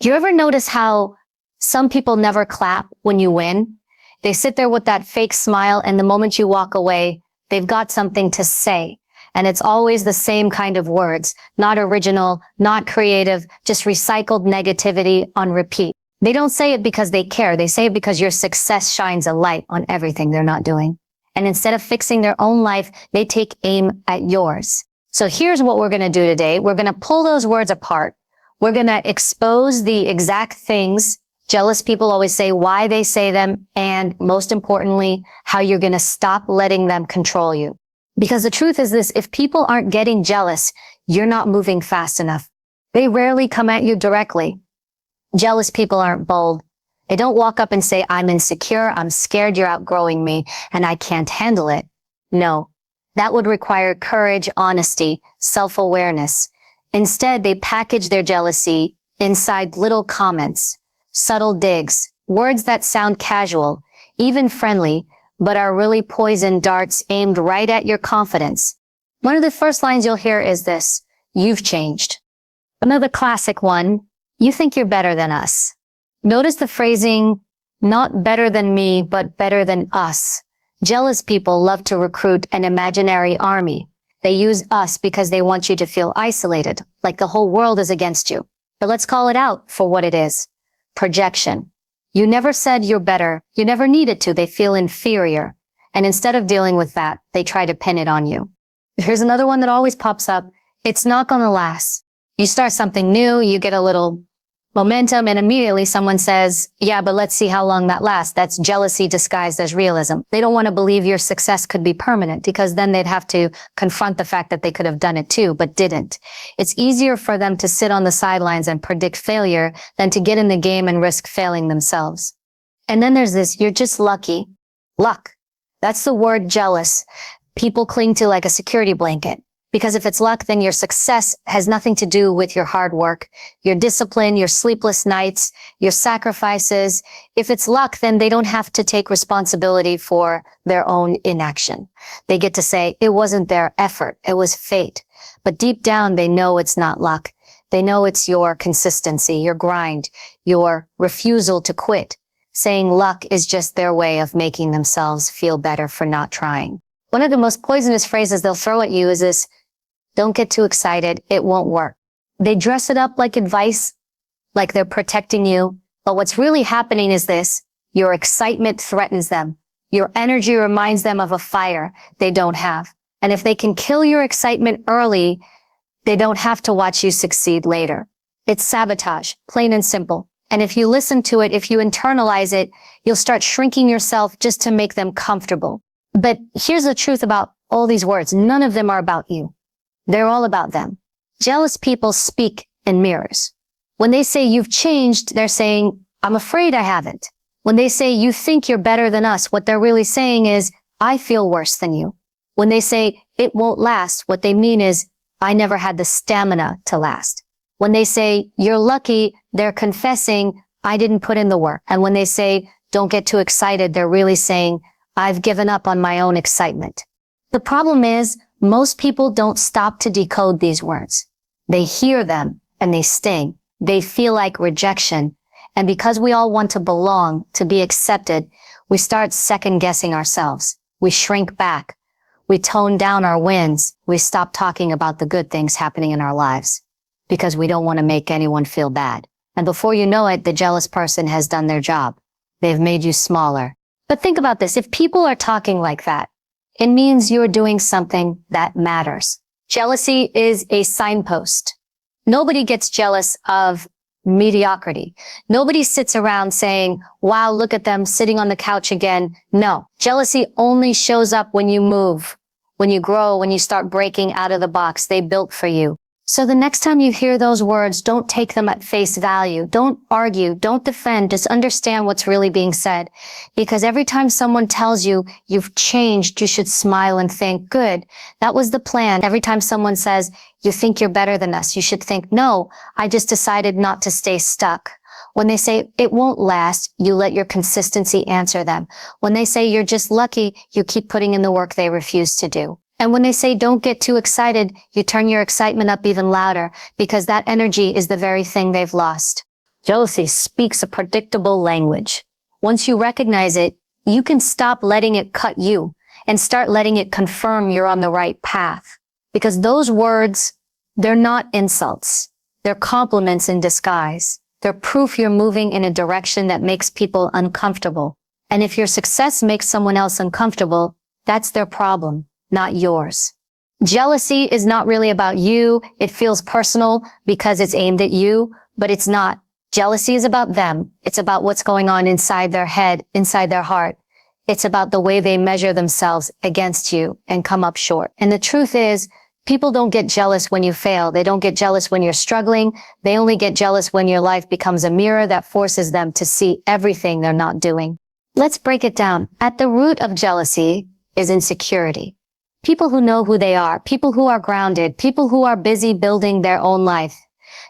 You ever notice how some people never clap when you win? They sit there with that fake smile, and the moment you walk away, they've got something to say. And it's always the same kind of words, not original, not creative, just recycled negativity on repeat. They don't say it because they care. They say it because your success shines a light on everything they're not doing. And instead of fixing their own life, they take aim at yours. So here's what we're going to do today. We're going to pull those words apart. We're going to expose the exact things jealous people always say, why they say them, and most importantly, how you're going to stop letting them control you. Because the truth is this, if people aren't getting jealous, you're not moving fast enough. They rarely come at you directly. Jealous people aren't bold. They don't walk up and say, I'm insecure, I'm scared you're outgrowing me, and I can't handle it. No, that would require courage, honesty, self-awareness. Instead, they package their jealousy inside little comments, subtle digs, words that sound casual, even friendly, but are really poisoned darts aimed right at your confidence. One of the first lines you'll hear is this: you've changed. Another classic one: you think you're better than us. Notice the phrasing, not better than me, but better than us. Jealous people love to recruit an imaginary army. They use us because they want you to feel isolated, like the whole world is against you. But let's call it out for what it is. Projection. You never said you're better. You never needed to. They feel inferior. And instead of dealing with that, they try to pin it on you. Here's another one that always pops up. It's not going to last. You start something new, you get a little momentum, and immediately someone says, yeah, but let's see how long that lasts. That's jealousy disguised as realism. They don't want to believe your success could be permanent, because then they'd have to confront the fact that they could have done it too, but didn't. It's easier for them to sit on the sidelines and predict failure than to get in the game and risk failing themselves. And then there's this, you're just lucky. Luck. That's the word jealous people cling to like a security blanket. Because if it's luck, then your success has nothing to do with your hard work, your discipline, your sleepless nights, your sacrifices. If it's luck, then they don't have to take responsibility for their own inaction. They get to say, it wasn't their effort, it was fate. But deep down, they know it's not luck. They know it's your consistency, your grind, your refusal to quit. Saying luck is just their way of making themselves feel better for not trying. One of the most poisonous phrases they'll throw at you is this: don't get too excited, it won't work. They dress it up like advice, like they're protecting you. But what's really happening is this: your excitement threatens them. Your energy reminds them of a fire they don't have. And if they can kill your excitement early, they don't have to watch you succeed later. It's sabotage, plain and simple. And if you listen to it, if you internalize it, you'll start shrinking yourself just to make them comfortable. But here's the truth about all these words: none of them are about you. They're all about them. Jealous people speak in mirrors. When they say you've changed, they're saying, I'm afraid I haven't. When they say you think you're better than us, what they're really saying is, I feel worse than you. When they say it won't last, what they mean is, I never had the stamina to last. When they say you're lucky, they're confessing, I didn't put in the work. And when they say don't get too excited, they're really saying, I've given up on my own excitement. The problem is, most people don't stop to decode these words. They hear them and they sting. They feel like rejection. And because we all want to belong, to be accepted, we start second guessing ourselves. We shrink back. We tone down our wins. We stop talking about the good things happening in our lives because we don't want to make anyone feel bad. And before you know it, the jealous person has done their job. They've made you smaller. But think about this. If people are talking like that, it means you're doing something that matters. Jealousy is a signpost. Nobody gets jealous of mediocrity. Nobody sits around saying, wow, look at them sitting on the couch again. No, jealousy only shows up when you move, when you grow, when you start breaking out of the box they built for you. So the next time you hear those words, don't take them at face value. Don't argue. Don't defend. Just understand what's really being said. Because every time someone tells you you've changed, you should smile and think, good, that was the plan. Every time someone says you think you're better than us, you should think, no, I just decided not to stay stuck. When they say it won't last, you let your consistency answer them. When they say you're just lucky, you keep putting in the work they refuse to do. And when they say don't get too excited, you turn your excitement up even louder because that energy is the very thing they've lost. Jealousy speaks a predictable language. Once you recognize it, you can stop letting it cut you and start letting it confirm you're on the right path. Because those words, they're not insults. They're compliments in disguise. They're proof you're moving in a direction that makes people uncomfortable. And if your success makes someone else uncomfortable, that's their problem, not yours. Jealousy is not really about you. It feels personal because it's aimed at you, but it's not. Jealousy is about them. It's about what's going on inside their head, inside their heart. It's about the way they measure themselves against you and come up short. And the truth is, people don't get jealous when you fail. They don't get jealous when you're struggling. They only get jealous when your life becomes a mirror that forces them to see everything they're not doing. Let's break it down. At the root of jealousy is insecurity. People who know who they are, people who are grounded, people who are busy building their own life.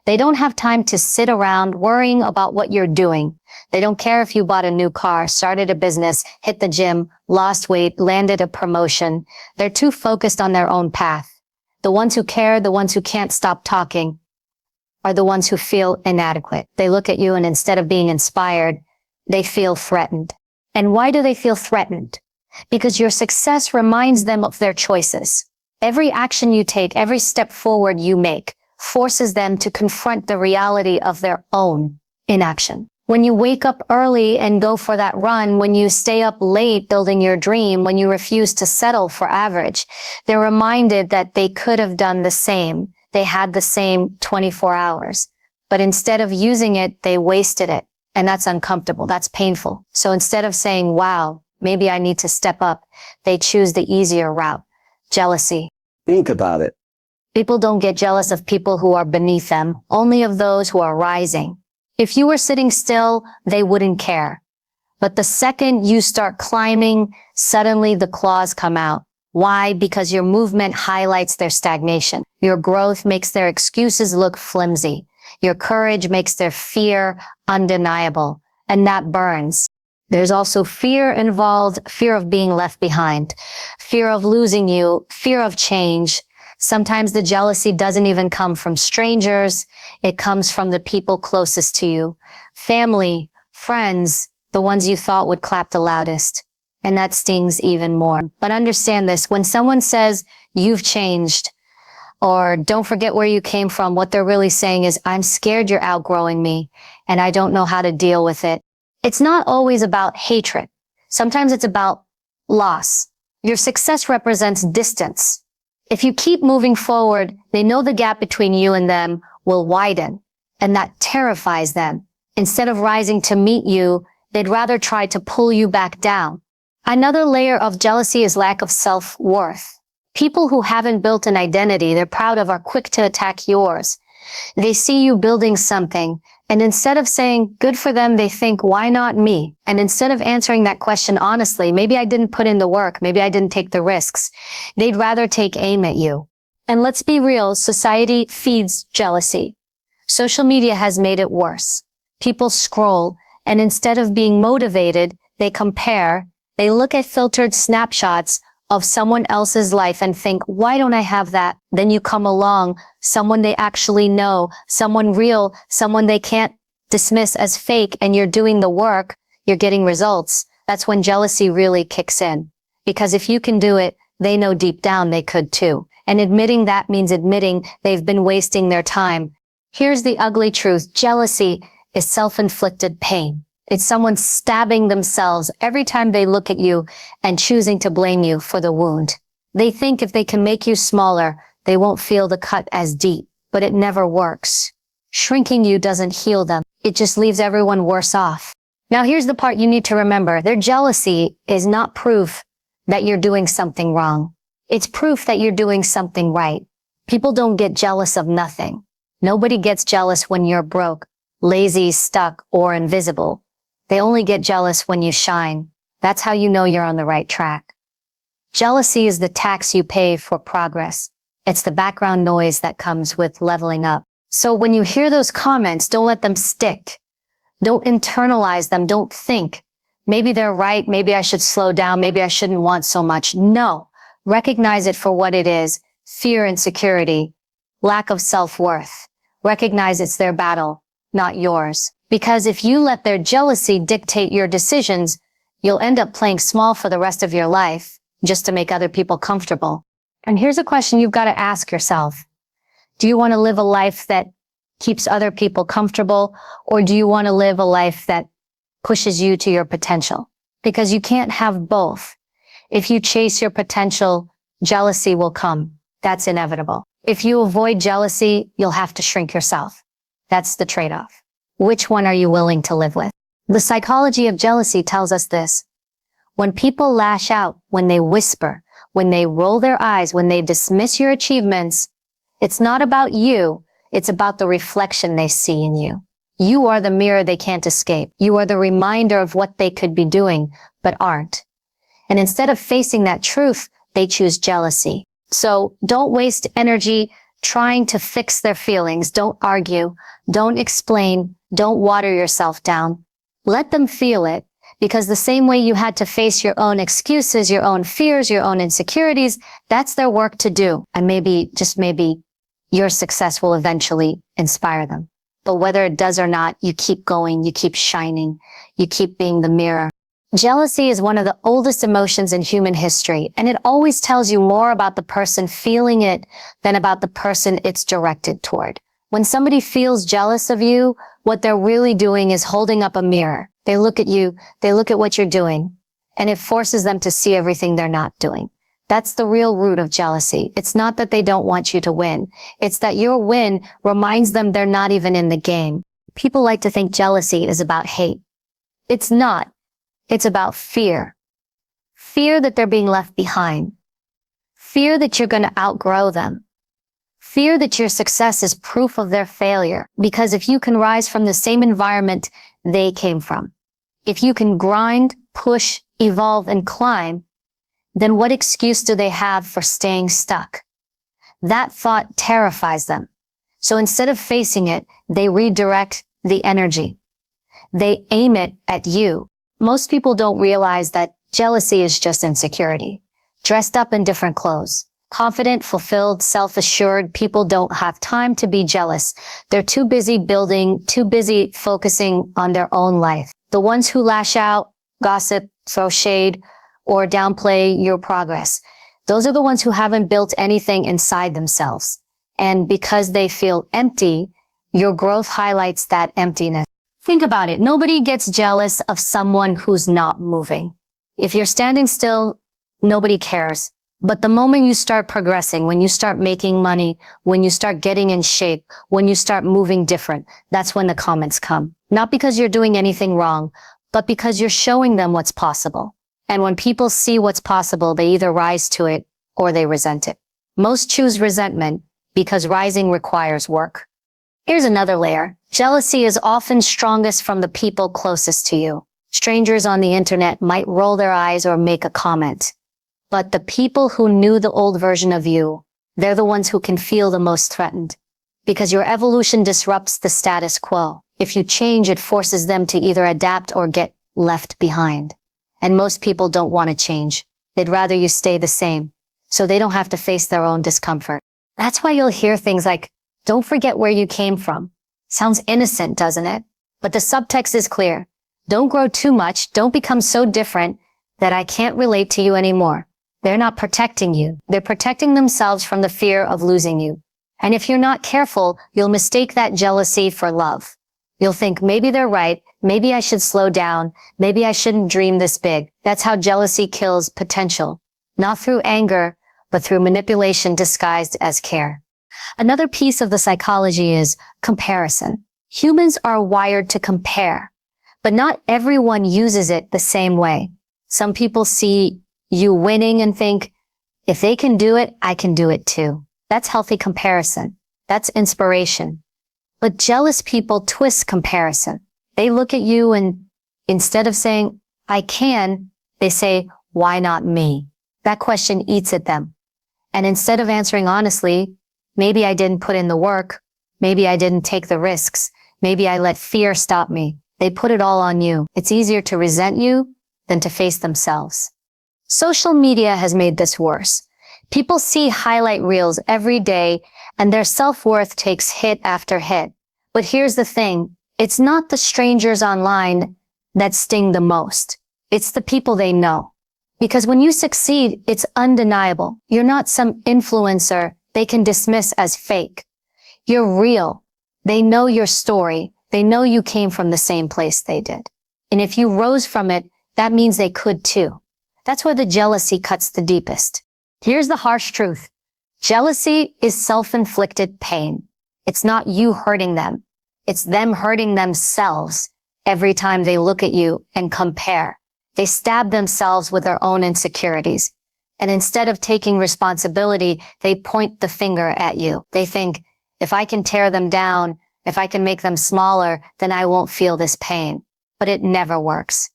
They don't have time to sit around worrying about what you're doing. They don't care if you bought a new car, started a business, hit the gym, lost weight, landed a promotion. They're too focused on their own path. The ones who care, the ones who can't stop talking, are the ones who feel inadequate. They look at you and instead of being inspired, they feel threatened. And why do they feel threatened? Because your success reminds them of their choices. Every action you take, every step forward you make, forces them to confront the reality of their own inaction. When you wake up early and go for that run, when you stay up late building your dream, when you refuse to settle for average, they're reminded that they could have done the same. They had the same 24 hours. But instead of using it, they wasted it. And that's uncomfortable. That's painful. So instead of saying, wow, maybe I need to step up, they choose the easier route. Jealousy. Think about it. People don't get jealous of people who are beneath them, only of those who are rising. If you were sitting still, they wouldn't care. But the second you start climbing, suddenly the claws come out. Why? Because your movement highlights their stagnation. Your growth makes their excuses look flimsy. Your courage makes their fear undeniable. And that burns. There's also fear involved, fear of being left behind, fear of losing you, fear of change. Sometimes the jealousy doesn't even come from strangers. It comes from the people closest to you. Family, friends, the ones you thought would clap the loudest. And that stings even more. But understand this, when someone says, you've changed, or don't forget where you came from, what they're really saying is, I'm scared you're outgrowing me, and I don't know how to deal with it. It's not always about hatred. Sometimes it's about loss. Your success represents distance. If you keep moving forward, they know the gap between you and them will widen, and that terrifies them. Instead of rising to meet you, they'd rather try to pull you back down. Another layer of jealousy is lack of self-worth. People who haven't built an identity they're proud of are quick to attack yours. They see you building something, and instead of saying, good for them, they think, why not me? And instead of answering that question honestly, maybe I didn't put in the work, maybe I didn't take the risks, they'd rather take aim at you. And let's be real, society feeds jealousy. Social media has made it worse. People scroll, and instead of being motivated, they compare. They look at filtered snapshots of someone else's life and think, why don't I have that? Then you come along, someone they actually know, someone real, someone they can't dismiss as fake, and you're doing the work, you're getting results. That's when jealousy really kicks in. Because if you can do it, they know deep down they could too. And admitting that means admitting they've been wasting their time. Here's the ugly truth. Jealousy is self-inflicted pain. It's someone stabbing themselves every time they look at you and choosing to blame you for the wound. They think if they can make you smaller, they won't feel the cut as deep, but it never works. Shrinking you doesn't heal them. It just leaves everyone worse off. Now here's the part you need to remember. Their jealousy is not proof that you're doing something wrong. It's proof that you're doing something right. People don't get jealous of nothing. Nobody gets jealous when you're broke, lazy, stuck, or invisible. They only get jealous when you shine. That's how you know you're on the right track. Jealousy is the tax you pay for progress. It's the background noise that comes with leveling up. So when you hear those comments, don't let them stick. Don't internalize them. Don't think, maybe they're right. Maybe I should slow down. Maybe I shouldn't want so much. No. Recognize it for what it is. Fear, insecurity, lack of self-worth. Recognize it's their battle, not yours. Because if you let their jealousy dictate your decisions, you'll end up playing small for the rest of your life just to make other people comfortable. And here's a question you've got to ask yourself. Do you want to live a life that keeps other people comfortable, or do you want to live a life that pushes you to your potential? Because you can't have both. If you chase your potential, jealousy will come. That's inevitable. If you avoid jealousy, you'll have to shrink yourself. That's the trade-off. Which one are you willing to live with? The psychology of jealousy tells us this. When people lash out, when they whisper, when they roll their eyes, when they dismiss your achievements, it's not about you. It's about the reflection they see in you. You are the mirror they can't escape. You are the reminder of what they could be doing, but aren't. And instead of facing that truth, they choose jealousy. So don't waste energy trying to fix their feelings. Don't argue. Don't explain. Don't water yourself down. Let them feel it, because the same way you had to face your own excuses, your own fears, your own insecurities, that's their work to do. And maybe, just maybe, your success will eventually inspire them. But whether it does or not, you keep going, you keep shining, you keep being the mirror. Jealousy is one of the oldest emotions in human history, and it always tells you more about the person feeling it than about the person it's directed toward. When somebody feels jealous of you, what they're really doing is holding up a mirror. They look at you, they look at what you're doing, and it forces them to see everything they're not doing. That's the real root of jealousy. It's not that they don't want you to win. It's that your win reminds them they're not even in the game. People like to think jealousy is about hate. It's not. It's about fear. Fear that they're being left behind. Fear that you're going to outgrow them. Fear that your success is proof of their failure. Because if you can rise from the same environment they came from, if you can grind, push, evolve, and climb, then what excuse do they have for staying stuck? That thought terrifies them. So instead of facing it, they redirect the energy. They aim it at you. Most people don't realize that jealousy is just insecurity, dressed up in different clothes. Confident, fulfilled, self-assured people don't have time to be jealous. They're too busy building, too busy focusing on their own life. The ones who lash out, gossip, throw shade, or downplay your progress, those are the ones who haven't built anything inside themselves. And because they feel empty, your growth highlights that emptiness. Think about it. Nobody gets jealous of someone who's not moving. If you're standing still, nobody cares. But the moment you start progressing, when you start making money, when you start getting in shape, when you start moving different, that's when the comments come. Not because you're doing anything wrong, but because you're showing them what's possible. And when people see what's possible, they either rise to it or they resent it. Most choose resentment because rising requires work. Here's another layer. Jealousy is often strongest from the people closest to you. Strangers on the internet might roll their eyes or make a comment. But the people who knew the old version of you, they're the ones who can feel the most threatened. Because your evolution disrupts the status quo. If you change, it forces them to either adapt or get left behind. And most people don't want to change. They'd rather you stay the same, so they don't have to face their own discomfort. That's why you'll hear things like, "Don't forget where you came from." Sounds innocent, doesn't it? But the subtext is clear. Don't grow too much. Don't become so different that I can't relate to you anymore. They're not protecting you. They're protecting themselves from the fear of losing you. And if you're not careful, you'll mistake that jealousy for love. You'll think, maybe they're right. Maybe I should slow down. Maybe I shouldn't dream this big. That's how jealousy kills potential. Not through anger, but through manipulation disguised as care. Another piece of the psychology is comparison. Humans are wired to compare, but not everyone uses it the same way. Some people see you winning and think, if they can do it, I can do it too. That's healthy comparison. That's inspiration. But jealous people twist comparison. They look at you and instead of saying, I can, they say, why not me? That question eats at them. And instead of answering honestly, maybe I didn't put in the work, maybe I didn't take the risks, maybe I let fear stop me, they put it all on you. It's easier to resent you than to face themselves. Social media has made this worse. People see highlight reels every day and their self-worth takes hit after hit. But here's the thing. It's not the strangers online that sting the most. It's the people they know. Because when you succeed, it's undeniable. You're not some influencer they can dismiss as fake. You're real. They know your story. They know you came from the same place they did. And if you rose from it, that means they could too. That's where the jealousy cuts the deepest. Here's the harsh truth. Jealousy is self-inflicted pain. It's not you hurting them. It's them hurting themselves every time they look at you and compare. They stab themselves with their own insecurities. And instead of taking responsibility, they point the finger at you. They think, if I can tear them down, if I can make them smaller, then I won't feel this pain. But it never works.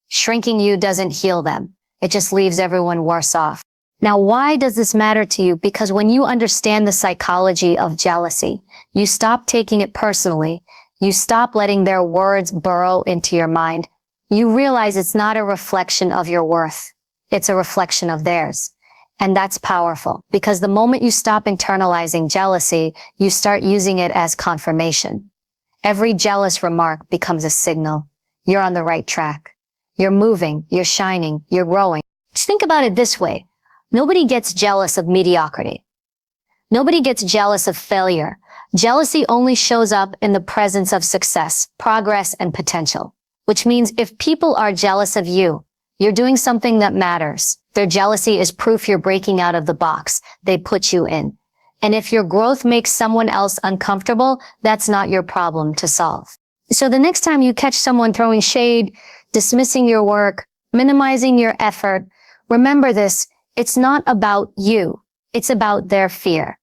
Shrinking you doesn't heal them. It just leaves everyone worse off. Now, why does this matter to you? Because when you understand the psychology of jealousy, you stop taking it personally. You stop letting their words burrow into your mind. You realize it's not a reflection of your worth. It's a reflection of theirs. And that's powerful because the moment you stop internalizing jealousy, you start using it as confirmation. Every jealous remark becomes a signal. You're on the right track. You're moving, you're shining, you're growing. Just think about it this way. Nobody gets jealous of mediocrity. Nobody gets jealous of failure. Jealousy only shows up in the presence of success, progress, and potential. Which means if people are jealous of you, you're doing something that matters. Their jealousy is proof you're breaking out of the box they put you in. And if your growth makes someone else uncomfortable, that's not your problem to solve. So the next time you catch someone throwing shade, dismissing your work, minimizing your effort, remember this, it's not about you. It's about their fear,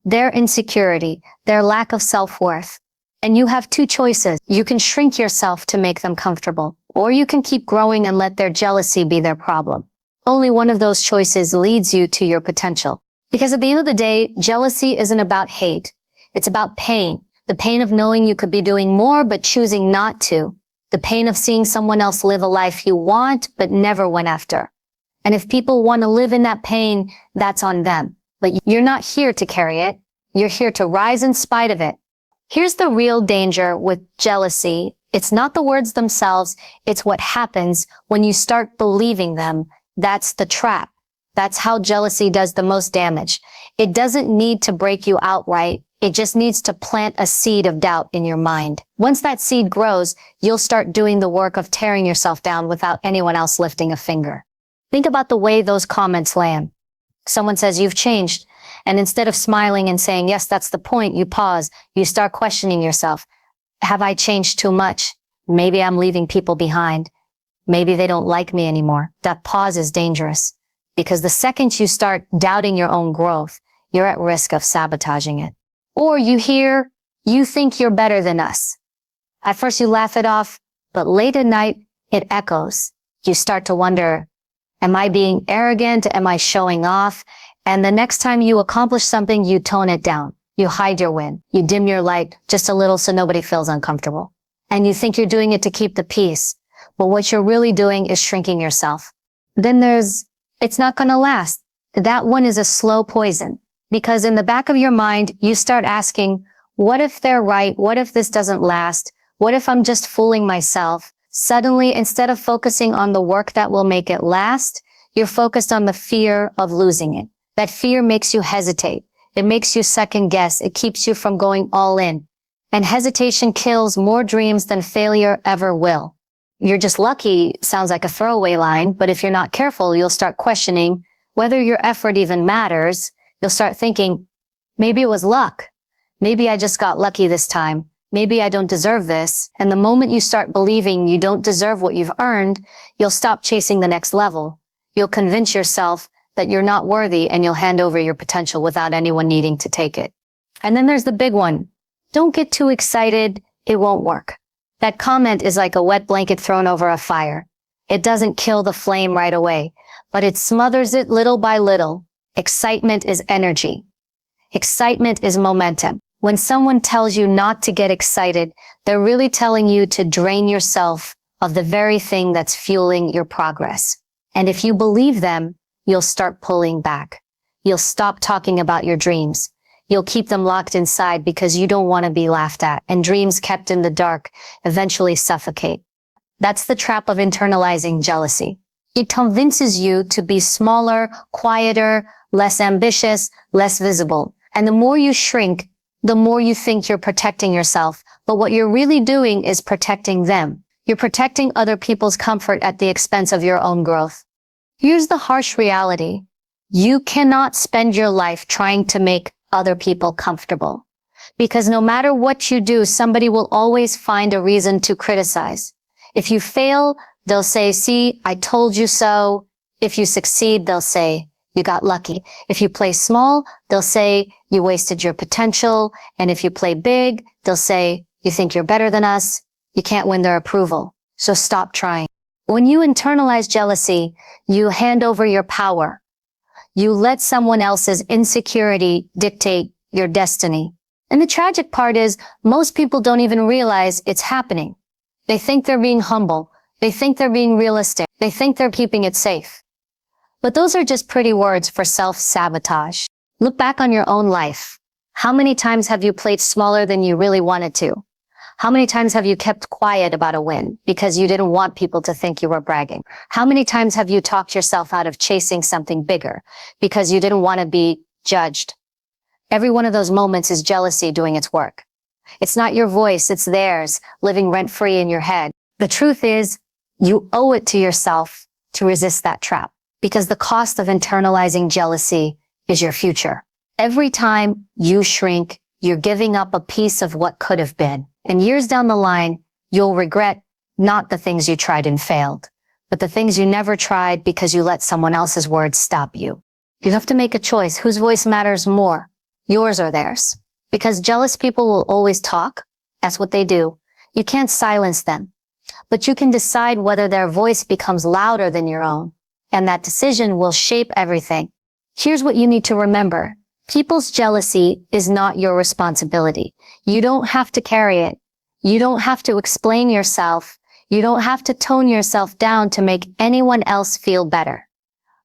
their insecurity, their lack of self-worth. And you have two choices. You can shrink yourself to make them comfortable, or you can keep growing and let their jealousy be their problem. Only one of those choices leads you to your potential. Because at the end of the day, jealousy isn't about hate. It's about pain. The pain of knowing you could be doing more but choosing not to. The pain of seeing someone else live a life you want but never went after. And if people want to live in that pain, that's on them. But you're not here to carry it. You're here to rise in spite of it. Here's the real danger with jealousy. It's not the words themselves. It's what happens when you start believing them. That's the trap. That's how jealousy does the most damage. It doesn't need to break you outright. It just needs to plant a seed of doubt in your mind. Once that seed grows, you'll start doing the work of tearing yourself down without anyone else lifting a finger. Think about the way those comments land. Someone says, you've changed. And instead of smiling and saying, yes, that's the point, you pause. You start questioning yourself. Have I changed too much? Maybe I'm leaving people behind. Maybe they don't like me anymore. That pause is dangerous because the second you start doubting your own growth, you're at risk of sabotaging it. Or you hear, you think you're better than us. At first you laugh it off, but late at night, it echoes. You start to wonder, am I being arrogant? Am I showing off? And the next time you accomplish something, you tone it down. You hide your win. You dim your light just a little so nobody feels uncomfortable. And you think you're doing it to keep the peace. But what you're really doing is shrinking yourself. Then it's not going to last. That one is a slow poison. Because in the back of your mind, you start asking, what if they're right? What if this doesn't last? What if I'm just fooling myself? Suddenly, instead of focusing on the work that will make it last, you're focused on the fear of losing it. That fear makes you hesitate. It makes you second guess. It keeps you from going all in. And hesitation kills more dreams than failure ever will. You're just lucky sounds like a throwaway line, but if you're not careful, you'll start questioning whether your effort even matters. You'll start thinking, maybe it was luck. Maybe I just got lucky this time. Maybe I don't deserve this. And the moment you start believing you don't deserve what you've earned, you'll stop chasing the next level. You'll convince yourself that you're not worthy and you'll hand over your potential without anyone needing to take it. And then there's the big one. Don't get too excited. It won't work. That comment is like a wet blanket thrown over a fire. It doesn't kill the flame right away, but it smothers it little by little. Excitement is energy. Excitement is momentum. When someone tells you not to get excited, they're really telling you to drain yourself of the very thing that's fueling your progress. And if you believe them, you'll start pulling back. You'll stop talking about your dreams. You'll keep them locked inside because you don't want to be laughed at, and dreams kept in the dark eventually suffocate. That's the trap of internalizing jealousy. It convinces you to be smaller, quieter, less ambitious, less visible. And the more you shrink, the more you think you're protecting yourself. But what you're really doing is protecting them. You're protecting other people's comfort at the expense of your own growth. Here's the harsh reality. You cannot spend your life trying to make other people comfortable. Because no matter what you do, somebody will always find a reason to criticize. If you fail, they'll say, see, I told you so. If you succeed, they'll say, you got lucky. If you play small, they'll say, you wasted your potential. And if you play big, they'll say, you think you're better than us. You can't win their approval. So stop trying. When you internalize jealousy, you hand over your power. You let someone else's insecurity dictate your destiny. And the tragic part is, most people don't even realize it's happening. They think they're being humble. They think they're being realistic. They think they're keeping it safe. But those are just pretty words for self-sabotage. Look back on your own life. How many times have you played smaller than you really wanted to? How many times have you kept quiet about a win because you didn't want people to think you were bragging? How many times have you talked yourself out of chasing something bigger because you didn't want to be judged? Every one of those moments is jealousy doing its work. It's not your voice, it's theirs, living rent-free in your head. The truth is, you owe it to yourself to resist that trap, because the cost of internalizing jealousy is your future. Every time you shrink, you're giving up a piece of what could have been. And years down the line, you'll regret not the things you tried and failed, but the things you never tried because you let someone else's words stop you. You have to make a choice. Whose voice matters more, yours or theirs? Because jealous people will always talk. That's what they do. You can't silence them, but you can decide whether their voice becomes louder than your own. And that decision will shape everything. Here's what you need to remember. People's jealousy is not your responsibility. You don't have to carry it. You don't have to explain yourself. You don't have to tone yourself down to make anyone else feel better.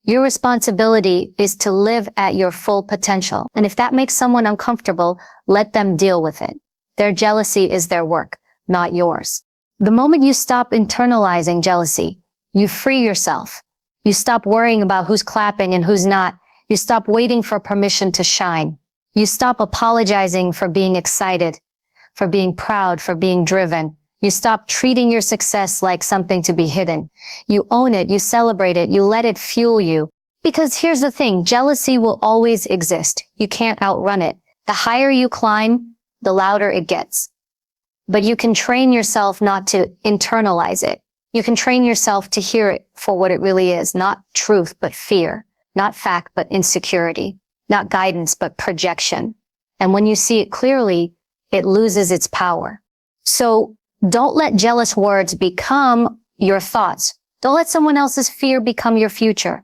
Your responsibility is to live at your full potential. And if that makes someone uncomfortable, let them deal with it. Their jealousy is their work, not yours. The moment you stop internalizing jealousy, you free yourself. You stop worrying about who's clapping and who's not. You stop waiting for permission to shine. You stop apologizing for being excited, for being proud, for being driven. You stop treating your success like something to be hidden. You own it, you celebrate it, you let it fuel you. Because here's the thing, jealousy will always exist. You can't outrun it. The higher you climb, the louder it gets. But you can train yourself not to internalize it. You can train yourself to hear it for what it really is, not truth, but fear, not fact, but insecurity, not guidance, but projection. And when you see it clearly, it loses its power. So don't let jealous words become your thoughts. Don't let someone else's fear become your future.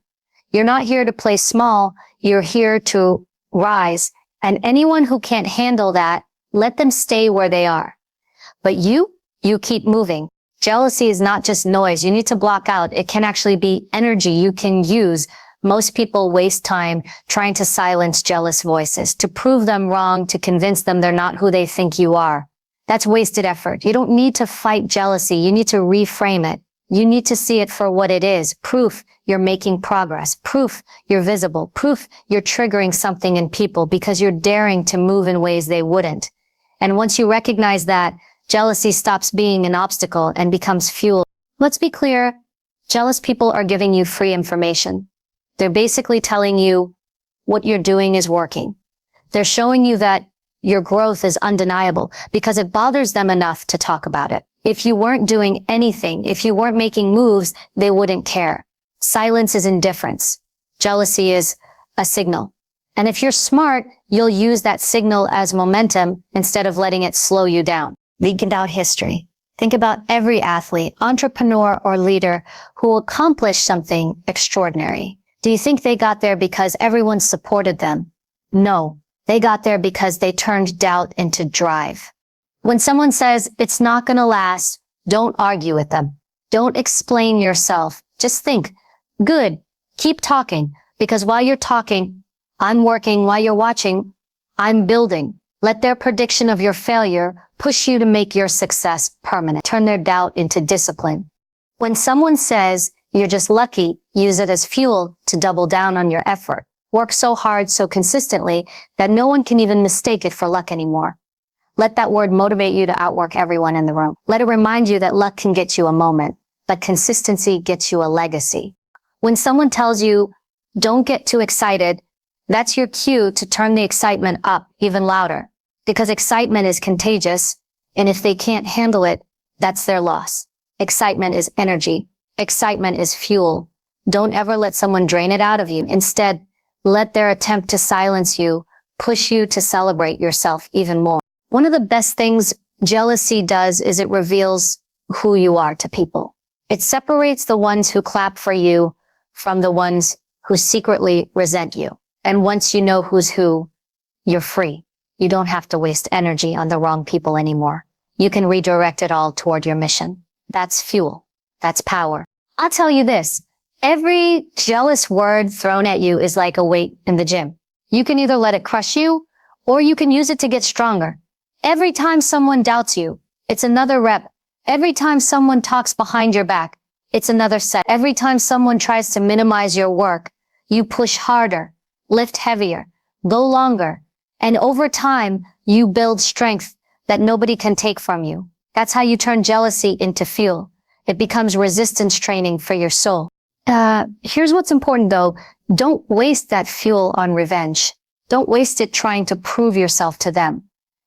You're not here to play small. You're here to rise. And anyone who can't handle that, let them stay where they are. But you keep moving. Jealousy is not just noise you need to block out. It can actually be energy you can use. Most people waste time trying to silence jealous voices, to prove them wrong, to convince them they're not who they think you are. That's wasted effort. You don't need to fight jealousy. You need to reframe it. You need to see it for what it is. Proof you're making progress. Proof you're visible. Proof you're triggering something in people because you're daring to move in ways they wouldn't. And once you recognize that, jealousy stops being an obstacle and becomes fuel. Let's be clear. Jealous people are giving you free information. They're basically telling you what you're doing is working. They're showing you that your growth is undeniable because it bothers them enough to talk about it. If you weren't doing anything, if you weren't making moves, they wouldn't care. Silence is indifference. Jealousy is a signal. And if you're smart, you'll use that signal as momentum instead of letting it slow you down. Think out history. Think about every athlete, entrepreneur, or leader who accomplished something extraordinary. Do you think they got there because everyone supported them? No. They got there because they turned doubt into drive. When someone says it's not going to last, don't argue with them. Don't explain yourself. Just think, good, keep talking, because while you're talking, I'm working. While you're watching, I'm building. Let their prediction of your failure push you to make your success permanent. Turn their doubt into discipline. When someone says you're just lucky, use it as fuel to double down on your effort. Work so hard, so consistently that no one can even mistake it for luck anymore. Let that word motivate you to outwork everyone in the room. Let it remind you that luck can get you a moment, but consistency gets you a legacy. When someone tells you, don't get too excited, that's your cue to turn the excitement up even louder. Because excitement is contagious, and if they can't handle it, that's their loss. Excitement is energy. Excitement is fuel. Don't ever let someone drain it out of you. Instead, let their attempt to silence you push you to celebrate yourself even more. One of the best things jealousy does is it reveals who you are to people. It separates the ones who clap for you from the ones who secretly resent you. And once you know who's who, you're free. You don't have to waste energy on the wrong people anymore. You can redirect it all toward your mission. That's fuel. That's power. I'll tell you this. Every jealous word thrown at you is like a weight in the gym. You can either let it crush you, or you can use it to get stronger. Every time someone doubts you, it's another rep. Every time someone talks behind your back, it's another set. Every time someone tries to minimize your work, you push harder, lift heavier, go longer. And over time, you build strength that nobody can take from you. That's how you turn jealousy into fuel. It becomes resistance training for your soul. Here's what's important though. Don't waste that fuel on revenge. Don't waste it trying to prove yourself to them.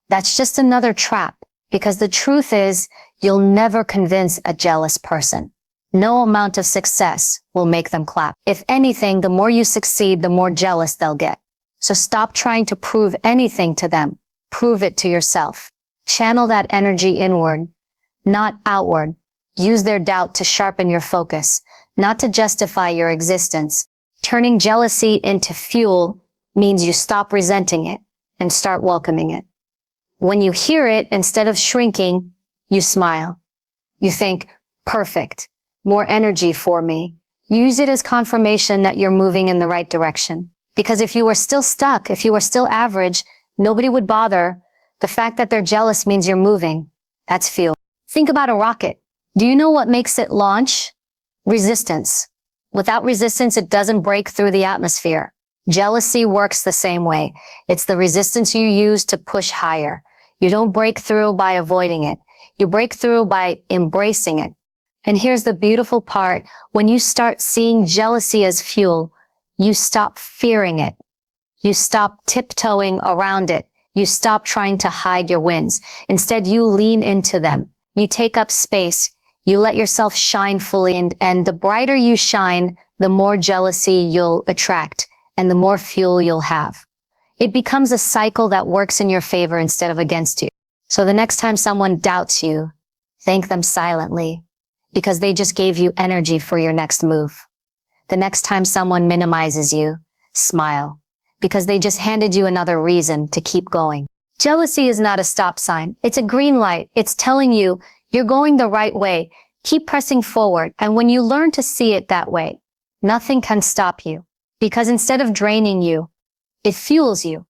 That's just another trap, because the truth is you'll never convince a jealous person. No amount of success will make them clap. If anything, the more you succeed, the more jealous they'll get. So stop trying to prove anything to them. Prove it to yourself. Channel that energy inward, not outward. Use their doubt to sharpen your focus, not to justify your existence. Turning jealousy into fuel means you stop resenting it and start welcoming it. When you hear it, instead of shrinking, you smile. You think, perfect, more energy for me. Use it as confirmation that you're moving in the right direction. Because if you were still stuck, if you were still average, nobody would bother. The fact that they're jealous means you're moving. That's fuel. Think about a rocket. Do you know what makes it launch? Resistance. Without resistance, it doesn't break through the atmosphere. Jealousy works the same way. It's the resistance you use to push higher. You don't break through by avoiding it. You break through by embracing it. And here's the beautiful part. When you start seeing jealousy as fuel, you stop fearing it. You stop tiptoeing around it. You stop trying to hide your wins. Instead, you lean into them. You take up space. You let yourself shine fully. And the brighter you shine, the more jealousy you'll attract and the more fuel you'll have. It becomes a cycle that works in your favor instead of against you. So the next time someone doubts you, thank them silently, because they just gave you energy for your next move. The next time someone minimizes you, smile, because they just handed you another reason to keep going. Jealousy is not a stop sign. It's a green light. It's telling you you're going the right way. Keep pressing forward. And when you learn to see it that way, nothing can stop you. Because instead of draining you, it fuels you.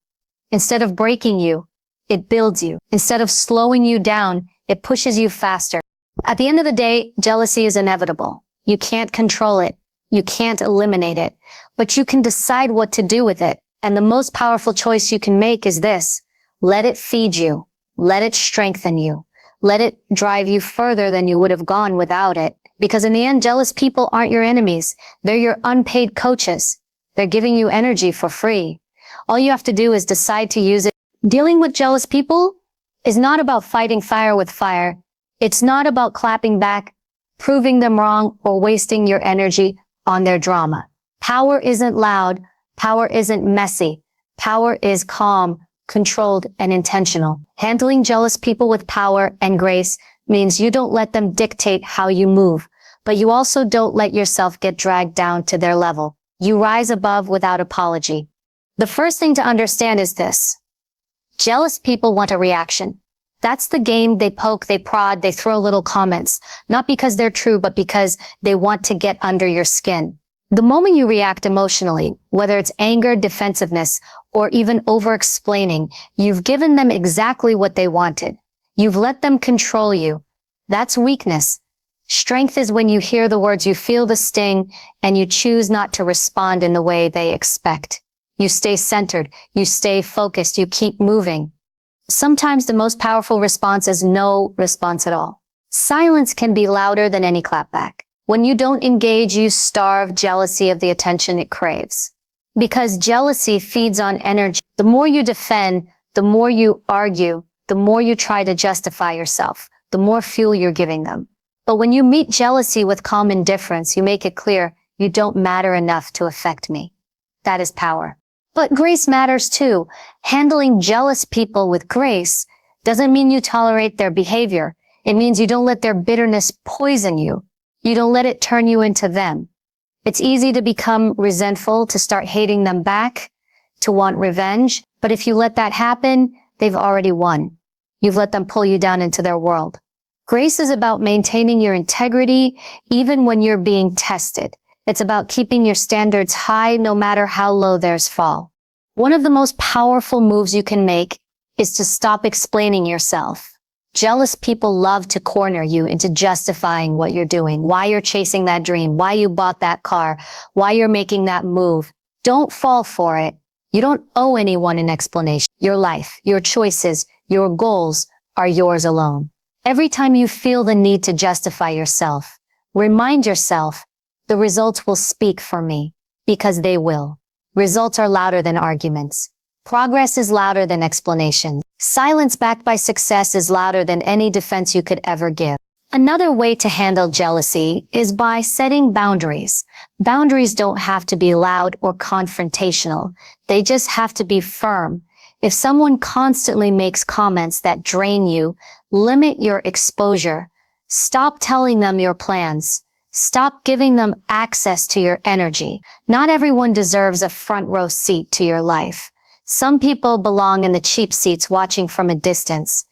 Instead of breaking you, it builds you. Instead of slowing you down, it pushes you faster. At the end of the day, jealousy is inevitable. You can't control it. You can't eliminate it. But you can decide what to do with it. And the most powerful choice you can make is this. Let it feed you. Let it strengthen you. Let it drive you further than you would have gone without it. Because in the end, jealous people aren't your enemies. They're your unpaid coaches. They're giving you energy for free. All you have to do is decide to use it. Dealing with jealous people is not about fighting fire with fire. It's not about clapping back, proving them wrong, or wasting your energy on their drama. Power isn't loud. Power isn't messy. Power is calm, controlled, and intentional. Handling jealous people with power and grace means you don't let them dictate how you move, but you also don't let yourself get dragged down to their level. You rise above without apology. The first thing to understand is this. Jealous people want a reaction. That's the game. They poke, they prod, they throw little comments, not because they're true, but because they want to get under your skin. The moment you react emotionally, whether it's anger, defensiveness, or even over-explaining, you've given them exactly what they wanted. You've let them control you. That's weakness. Strength is when you hear the words, you feel the sting, and you choose not to respond in the way they expect. You stay centered, you stay focused, you keep moving. Sometimes the most powerful response is no response at all. Silence can be louder than any clapback. When you don't engage, you starve jealousy of the attention it craves. Because jealousy feeds on energy. The more you defend, the more you argue, the more you try to justify yourself, the more fuel you're giving them. But when you meet jealousy with calm indifference, you make it clear you don't matter enough to affect me. That is power. But grace matters too. Handling jealous people with grace doesn't mean you tolerate their behavior. It means you don't let their bitterness poison you. You don't let it turn you into them. It's easy to become resentful, to start hating them back, to want revenge. But if you let that happen, they've already won. You've let them pull you down into their world. Grace is about maintaining your integrity even when you're being tested. It's about keeping your standards high no matter how low theirs fall. One of the most powerful moves you can make is to stop explaining yourself. Jealous people love to corner you into justifying what you're doing, why you're chasing that dream, why you bought that car, why you're making that move. Don't fall for it. You don't owe anyone an explanation. Your life, your choices, your goals are yours alone. Every time you feel the need to justify yourself, remind yourself, the results will speak for me, because they will. Results are louder than arguments. Progress is louder than explanation. Silence backed by success is louder than any defense you could ever give. Another way to handle jealousy is by setting boundaries. Boundaries don't have to be loud or confrontational. They just have to be firm. If someone constantly makes comments that drain you, limit your exposure. Stop telling them your plans. Stop giving them access to your energy. Not everyone deserves a front row seat to your life. Some people belong in the cheap seats watching from a distance.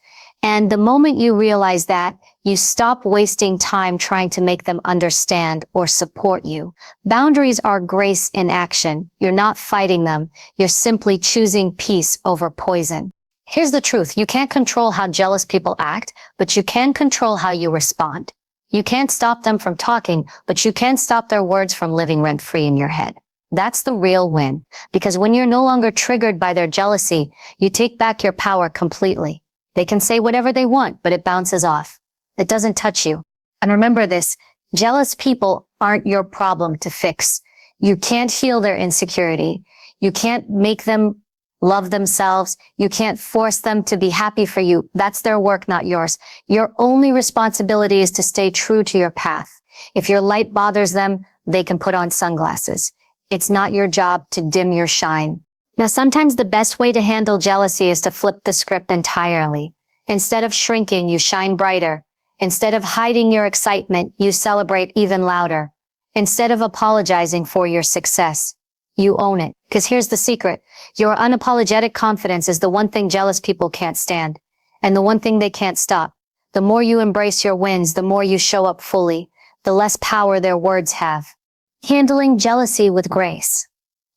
And the moment you realize that, you stop wasting time trying to make them understand or support you. Boundaries are grace in action. You're not fighting them. You're simply choosing peace over poison. Here's the truth. You can't control how jealous people act, but you can control how you respond. You can't stop them from talking, but you can stop their words from living rent-free in your head. That's the real win. Because when you're no longer triggered by their jealousy, you take back your power completely. They can say whatever they want, but it bounces off. It doesn't touch you. And remember this, jealous people aren't your problem to fix. You can't heal their insecurity. You can't make them love themselves. You can't force them to be happy for you. That's their work, not yours. Your only responsibility is to stay true to your path. If your light bothers them, they can put on sunglasses. It's not your job to dim your shine. Now, sometimes the best way to handle jealousy is to flip the script entirely. Instead of shrinking, you shine brighter. Instead of hiding your excitement, you celebrate even louder. Instead of apologizing for your success, you own it. Because here's the secret. Your unapologetic confidence is the one thing jealous people can't stand, and the one thing they can't stop. The more you embrace your wins, the more you show up fully, the less power their words have. Handling jealousy with grace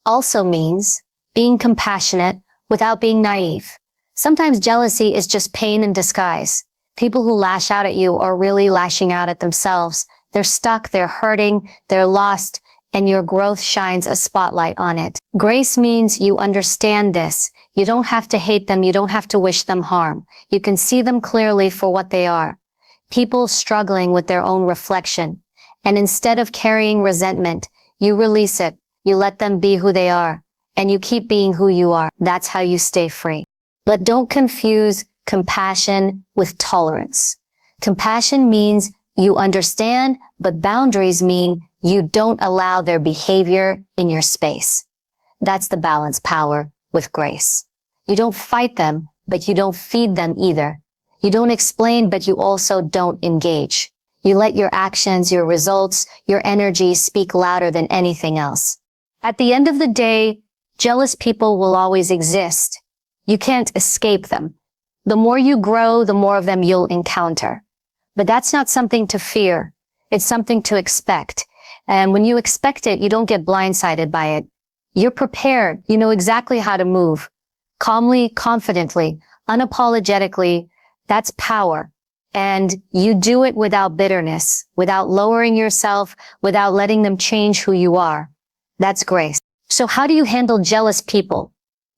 also means being compassionate without being naive. Sometimes jealousy is just pain in disguise. People who lash out at you are really lashing out at themselves. They're stuck, they're hurting, they're lost, and your growth shines a spotlight on it. Grace means you understand this. You don't have to hate them. You don't have to wish them harm. You can see them clearly for what they are. People struggling with their own reflection. And instead of carrying resentment, you release it. You let them be who they are. And you keep being who you are. That's how you stay free. But don't confuse compassion with tolerance. Compassion means you understand, but boundaries mean you don't allow their behavior in your space. That's the balance power with grace. You don't fight them, but you don't feed them either. You don't explain, but you also don't engage. You let your actions, your results, your energy speak louder than anything else. At the end of the day, jealous people will always exist. You can't escape them. The more you grow, the more of them you'll encounter. But that's not something to fear. It's something to expect. And when you expect it, you don't get blindsided by it. You're prepared. You know exactly how to move. Calmly, confidently, unapologetically. That's power. And you do it without bitterness, without lowering yourself, without letting them change who you are. That's grace. So how do you handle jealous people?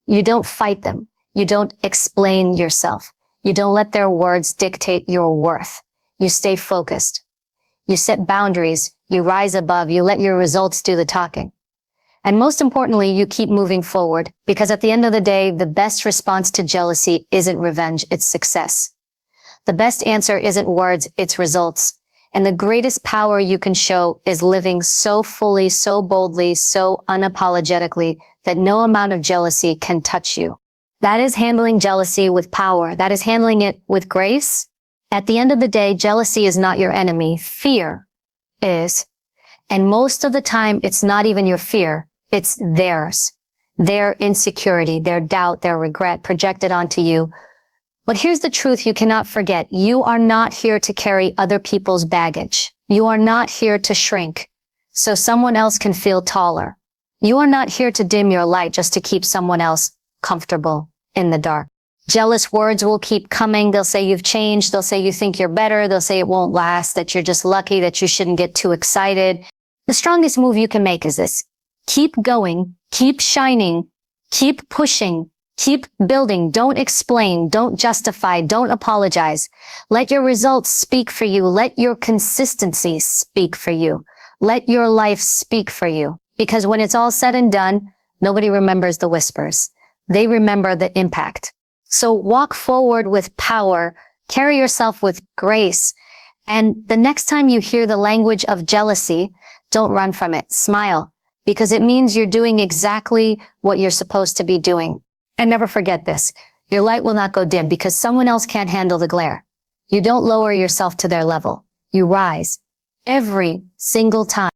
You don't fight them. You don't explain yourself. You don't let their words dictate your worth. You stay focused. You set boundaries. You rise above. You let your results do the talking. And most importantly, you keep moving forward, because at the end of the day, the best response to jealousy isn't revenge, it's success. The best answer isn't words, it's results. And the greatest power you can show is living so fully, so boldly, so unapologetically that no amount of jealousy can touch you. That is handling jealousy with power. That is handling it with grace. At the end of the day, jealousy is not your enemy. Fear is. And most of the time, it's not even your fear. It's theirs. Their insecurity, their doubt, their regret projected onto you. But here's the truth you cannot forget. You are not here to carry other people's baggage. You are not here to shrink so someone else can feel taller. You are not here to dim your light just to keep someone else comfortable in the dark. Jealous words will keep coming. They'll say you've changed. They'll say you think you're better. They'll say it won't last, that you're just lucky, that you shouldn't get too excited. The strongest move you can make is this. Keep going, keep shining, keep pushing, keep building. Don't explain, don't justify, don't apologize. Let your results speak for you. Let your consistency speak for you. Let your life speak for you. Because when it's all said and done, nobody remembers the whispers. They remember the impact. So walk forward with power, carry yourself with grace. And the next time you hear the language of jealousy, don't run from it. Smile. Because it means you're doing exactly what you're supposed to be doing. And never forget this. Your light will not go dim because someone else can't handle the glare. You don't lower yourself to their level. You rise every single time.